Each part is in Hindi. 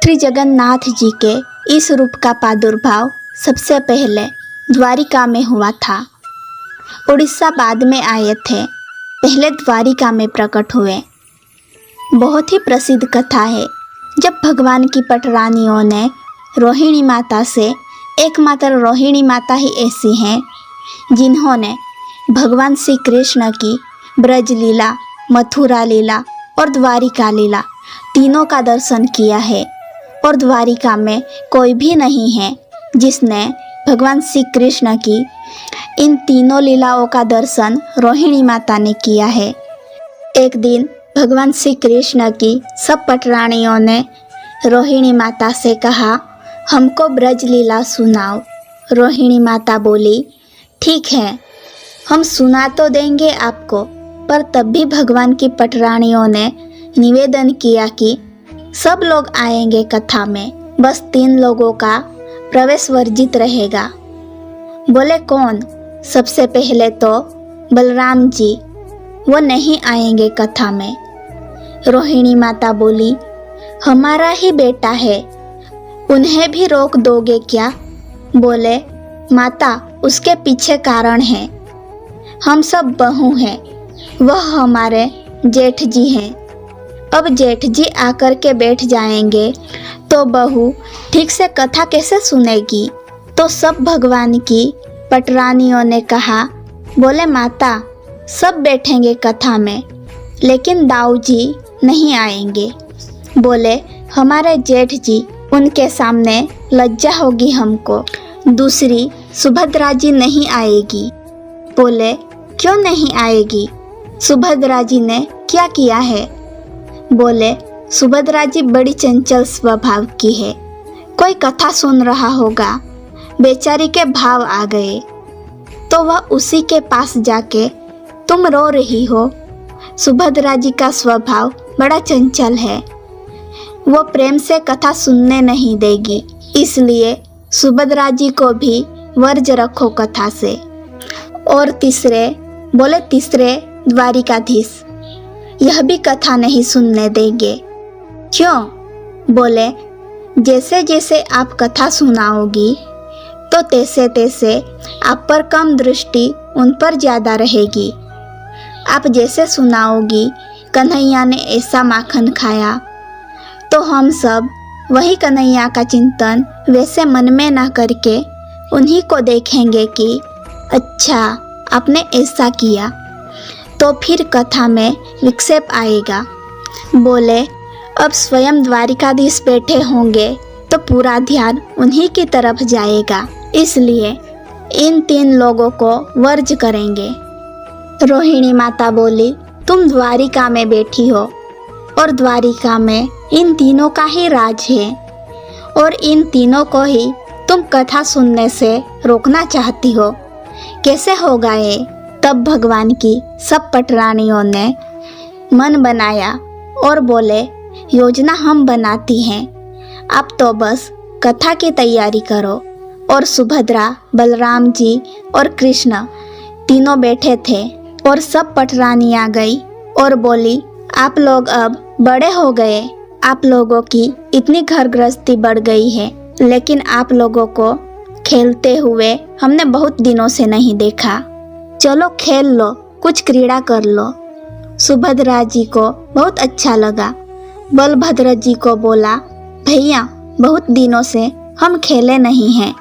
श्री जगन्नाथ जी के इस रूप का प्रादुर्भाव सबसे पहले द्वारिका में हुआ था। उड़ीसा बाद में आए थे, पहले द्वारिका में प्रकट हुए। बहुत ही प्रसिद्ध कथा है जब भगवान की पटरानियों ने रोहिणी माता से, एकमात्र रोहिणी माता ही ऐसी हैं जिन्होंने भगवान श्री कृष्ण की ब्रज लीला, मथुरा लीला और द्वारिका लीला तीनों का दर्शन किया है। और द्वारिका में कोई भी नहीं है जिसने भगवान श्री कृष्ण की इन तीनों लीलाओं का दर्शन रोहिणी माता ने किया है। एक दिन भगवान श्री कृष्ण की सब पटरानियों ने रोहिणी माता से कहा, हमको ब्रज लीला सुनाओ। रोहिणी माता बोली, ठीक है, हम सुना तो देंगे आपको, पर तब भी भगवान की पटरानियों ने निवेदन किया कि सब लोग आएंगे कथा में, बस 3 लोगों का प्रवेश वर्जित रहेगा। बोले कौन? सबसे पहले तो बलराम जी, वो नहीं आएंगे कथा में। रोहिणी माता बोली, हमारा ही बेटा है, उन्हें भी रोक दोगे क्या? बोले, माता उसके पीछे कारण है, हम सब बहू हैं, वह हमारे जेठ जी हैं। अब जेठ जी आकर के बैठ जाएंगे तो बहू ठीक से कथा कैसे सुनेगी? तो सब भगवान की पटरानियों ने कहा, बोले माता सब बैठेंगे कथा में, लेकिन दाऊ जी नहीं आएंगे। बोले, हमारे जेठ जी, उनके सामने लज्जा होगी हमको। दूसरी सुभद्रा जी नहीं आएगी। बोले, क्यों नहीं आएगी? सुभद्रा जी ने क्या किया है? बोले, सुभद्रा जी बड़ी चंचल स्वभाव की है, कोई कथा सुन रहा होगा, बेचारी के भाव आ गए तो वह उसी के पास जाके, तुम रो रही हो। सुभद्रा जी का स्वभाव बड़ा चंचल है, वो प्रेम से कथा सुनने नहीं देगी, इसलिए सुभद्रा जी को भी वर्ज रखो कथा से। और तीसरे, बोले तीसरे द्वारिकाधीश, यह भी कथा नहीं सुनने देंगे। क्यों? बोले, जैसे जैसे आप कथा सुनाओगी तो तैसे तैसे आप पर कम दृष्टि उन पर ज़्यादा रहेगी। आप जैसे सुनाओगी कन्हैया ने ऐसा माखन खाया, तो हम सब वही कन्हैया का चिंतन वैसे मन में ना करके उन्हीं को देखेंगे कि अच्छा आपने ऐसा किया, तो फिर कथा में विक्षेप आएगा। बोले, अब स्वयं द्वारिकाधीश बैठे होंगे तो पूरा ध्यान उन्हीं की तरफ जाएगा, इसलिए इन 3 लोगों को वर्ज करेंगे। रोहिणी माता बोली, तुम द्वारिका में बैठी हो और द्वारिका में इन तीनों का ही राज है, और इन तीनों को ही तुम कथा सुनने से रोकना चाहती हो, कैसे होगा ये? तब भगवान की सब पटरानियों ने मन बनाया और बोले, योजना हम बनाती हैं, आप तो बस कथा की तैयारी करो। और सुभद्रा, बलराम जी और कृष्ण तीनों बैठे थे और सब पटरानियाँ गई और बोली, आप लोग अब बड़े हो गए, आप लोगों की इतनी घर गृहस्थी बढ़ गई है, लेकिन आप लोगों को खेलते हुए हमने बहुत दिनों से नहीं देखा, चलो खेल लो, कुछ क्रीड़ा कर लो। सुभद्रा जी को बहुत अच्छा लगा। बलभद्र जी को बोला, भैया बहुत दिनों से हम खेले नहीं हैं,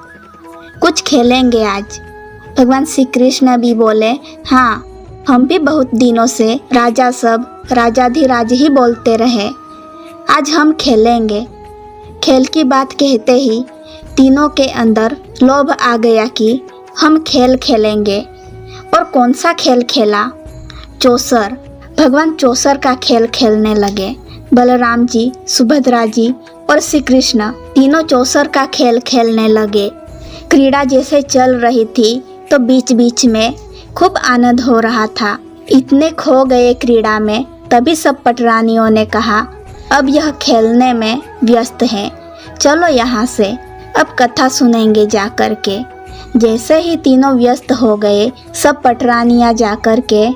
कुछ खेलेंगे आज। भगवान श्री कृष्ण भी बोले, हाँ हम भी बहुत दिनों से राजा सब राजाधिराज ही बोलते रहे, आज हम खेलेंगे। खेल की बात कहते ही तीनों के अंदर लोभ आ गया कि हम खेल खेलेंगे। और कौन सा खेल खेला? चौसर। भगवान चौसर का खेल खेलने लगे। बलराम जी, सुभद्रा जी और श्री कृष्ण तीनों चौसर का खेल खेलने लगे। क्रीड़ा जैसे चल रही थी तो बीच बीच में खूब आनंद हो रहा था। इतने खो गए क्रीड़ा में, तभी सब पटरानियों ने कहा, अब यह खेलने में व्यस्त है, चलो यहाँ से, अब कथा सुनेंगे जा कर के। जैसे ही तीनों व्यस्त हो गए, सब पटरानियाँ जा कर के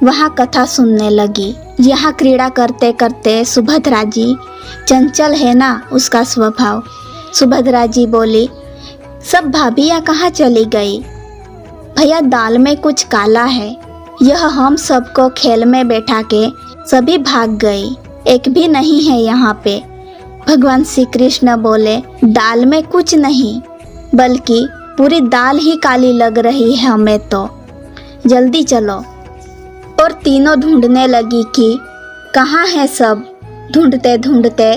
वहाँ कथा सुनने लगी। यहाँ क्रीड़ा करते करते सुभद्रा जी, चंचल है ना उसका स्वभाव। सुभद्रा जी बोली, सब भाभियाँ कहाँ चली गई? भैया दाल में कुछ काला है। यह हम सबको खेल में बैठा के सभी भाग गई, एक भी नहीं है यहाँ पे। भगवान श्री कृष्ण बोले, दाल में कुछ नहीं, बल्कि पूरी दाल ही काली लग रही है हमें तो, जल्दी चलो। और तीनों ढूंढने लगी कि कहाँ है सब। ढूंढते ढूंढते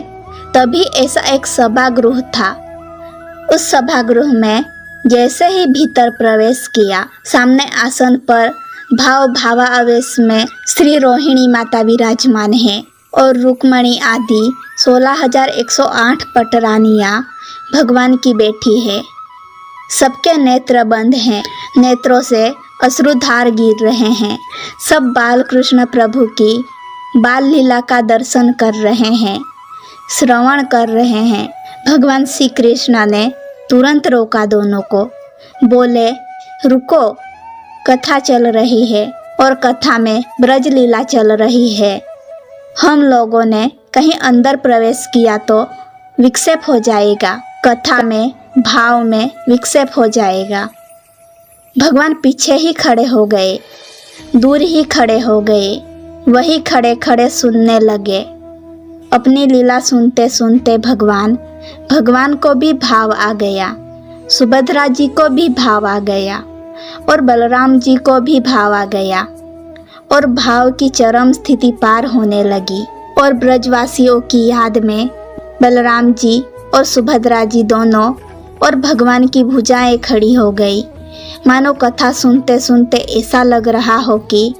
तभी ऐसा एक सभागृह था। उस सभागृह में जैसे ही भीतर प्रवेश किया, सामने आसन पर भावावेश में श्री रोहिणी माता विराजमान है और रुक्मणी आदि 16,108 पटरानियाँ भगवान की बैठी है। सबके नेत्र बंद हैं, नेत्रों से अश्रुधार गिर रहे हैं। सब बाल कृष्ण प्रभु की बाल लीला का दर्शन कर रहे हैं, श्रवण कर रहे हैं। भगवान श्री कृष्ण ने तुरंत रोका दोनों को, बोले, रुको, कथा चल रही है और कथा में ब्रज लीला चल रही है। हम लोगों ने कहीं अंदर प्रवेश किया तो विक्षेप हो जाएगा, कथा में भाव में विक्षेप हो जाएगा। भगवान पीछे ही खड़े हो गए, दूर ही खड़े हो गए, वही खड़े खड़े सुनने लगे। अपनी लीला सुनते सुनते भगवान को भी भाव आ गया, सुभद्रा जी को भी भाव आ गया और बलराम जी को भी भाव आ गया और भाव की चरम स्थिति पार होने लगी। और ब्रजवासियों की याद में बलराम जी और सुभद्रा जी दोनों और भगवान की भुजाएं खड़ी हो गई। मानो कथा सुनते सुनते ऐसा लग रहा हो कि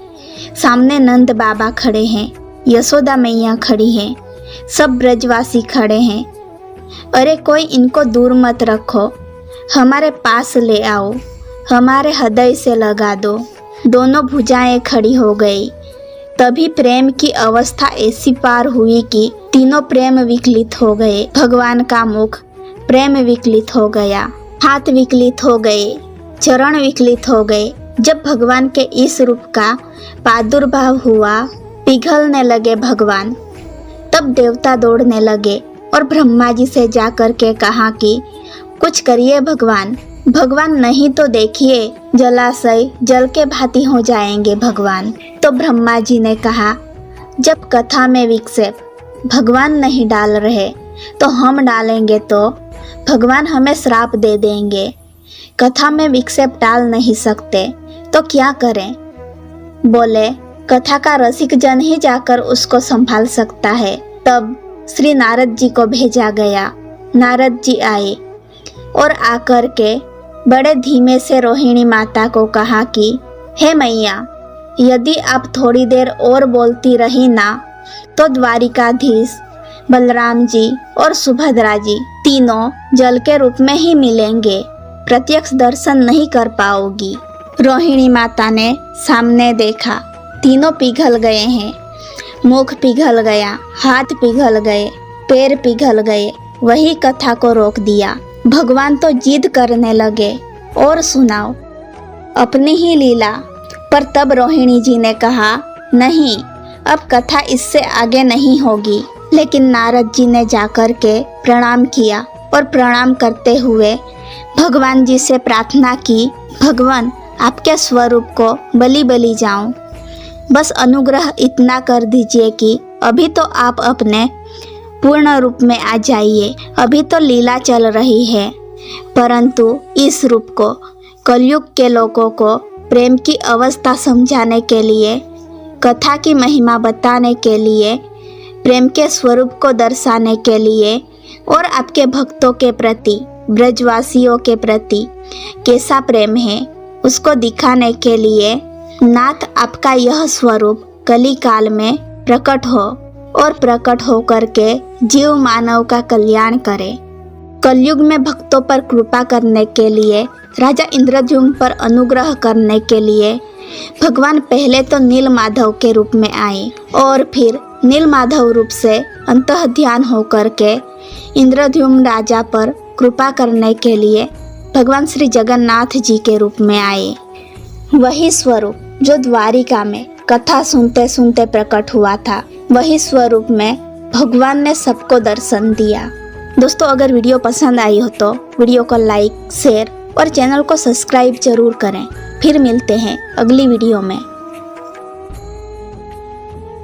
सामने नंद बाबा खड़े हैं, यशोदा मैया खड़ी हैं, सब ब्रजवासी खड़े हैं। अरे कोई इनको दूर मत रखो, हमारे पास ले आओ, हमारे हृदय से लगा दो। दोनों भुजाएं खड़ी हो गई। तभी प्रेम की अवस्था ऐसी पार हुई कि तीनों प्रेम विकलित हो गए। भगवान का मुख प्रेम विकलित हो गया, हाथ विकलित हो गए, चरण विकलित हो गए। जब भगवान के इस रूप का प्रादुर्भाव हुआ, पिघलने लगे भगवान, तब देवता दौड़ने लगे और ब्रह्मा जी से जाकर के कहा कि कुछ करिए भगवान, भगवान नहीं तो देखिए जलाशय जल के भांति हो जाएंगे भगवान। तो ब्रह्मा जी ने कहा, जब कथा में विक्षेप भगवान नहीं डाल रहे तो हम डालेंगे तो भगवान हमें श्राप दे देंगे। कथा में विक्षेप डाल नहीं सकते तो क्या करें? बोले, कथा का रसिक जन ही जाकर उसको संभाल सकता है। तब श्री नारद जी को भेजा गया। नारद जी आए और आकर के बड़े धीमे से रोहिणी माता को कहा कि हे मैया, यदि आप थोड़ी देर और बोलती रही ना तो द्वारिकाधीश बलराम जी और सुभद्रा जी तीनों जल के रूप में ही मिलेंगे, प्रत्यक्ष दर्शन नहीं कर पाओगी। रोहिणी माता ने सामने देखा, तीनों पिघल गए हैं, मुख पिघल गया, हाथ पिघल गए, पैर पिघल गए। वही कथा को रोक दिया। भगवान तो जिद करने लगे, और सुनाओ अपनी ही लीला। पर तब रोहिणी जी ने कहा, नहीं, अब कथा इससे आगे नहीं होगी। लेकिन नारद जी ने जाकर के प्रणाम किया और प्रणाम करते हुए भगवान जी से प्रार्थना की, भगवान आपके स्वरूप को बलि बलि जाऊं, बस अनुग्रह इतना कर दीजिए कि अभी तो आप अपने पूर्ण रूप में आ जाइए। अभी तो लीला चल रही है, परंतु इस रूप को कलयुग के लोगों को प्रेम की अवस्था समझाने के लिए, कथा की महिमा बताने के लिए, प्रेम के स्वरूप को दर्शाने के लिए और आपके भक्तों के प्रति, ब्रजवासियों के प्रति कैसा प्रेम है उसको दिखाने के लिए नाथ आपका यह स्वरूप कली काल में प्रकट हो और प्रकट हो करके जीव मानव का कल्याण करे। कलयुग में भक्तों पर कृपा करने के लिए, राजा इंद्रद्युम्न पर अनुग्रह करने के लिए भगवान पहले तो नील माधव के रूप में आए और फिर नील माधव रूप से अंतः ध्यान होकर के इंद्रद्युम्न राजा पर कृपा करने के लिए भगवान श्री जगन्नाथ जी के रूप में आए। वही स्वरूप जो द्वारिका में कथा सुनते सुनते प्रकट हुआ था, वही स्वरूप में भगवान ने सबको दर्शन दिया। दोस्तों, अगर वीडियो पसंद आई हो तो वीडियो को लाइक, शेयर और चैनल को सब्सक्राइब जरूर करें। फिर मिलते हैं अगली वीडियो में।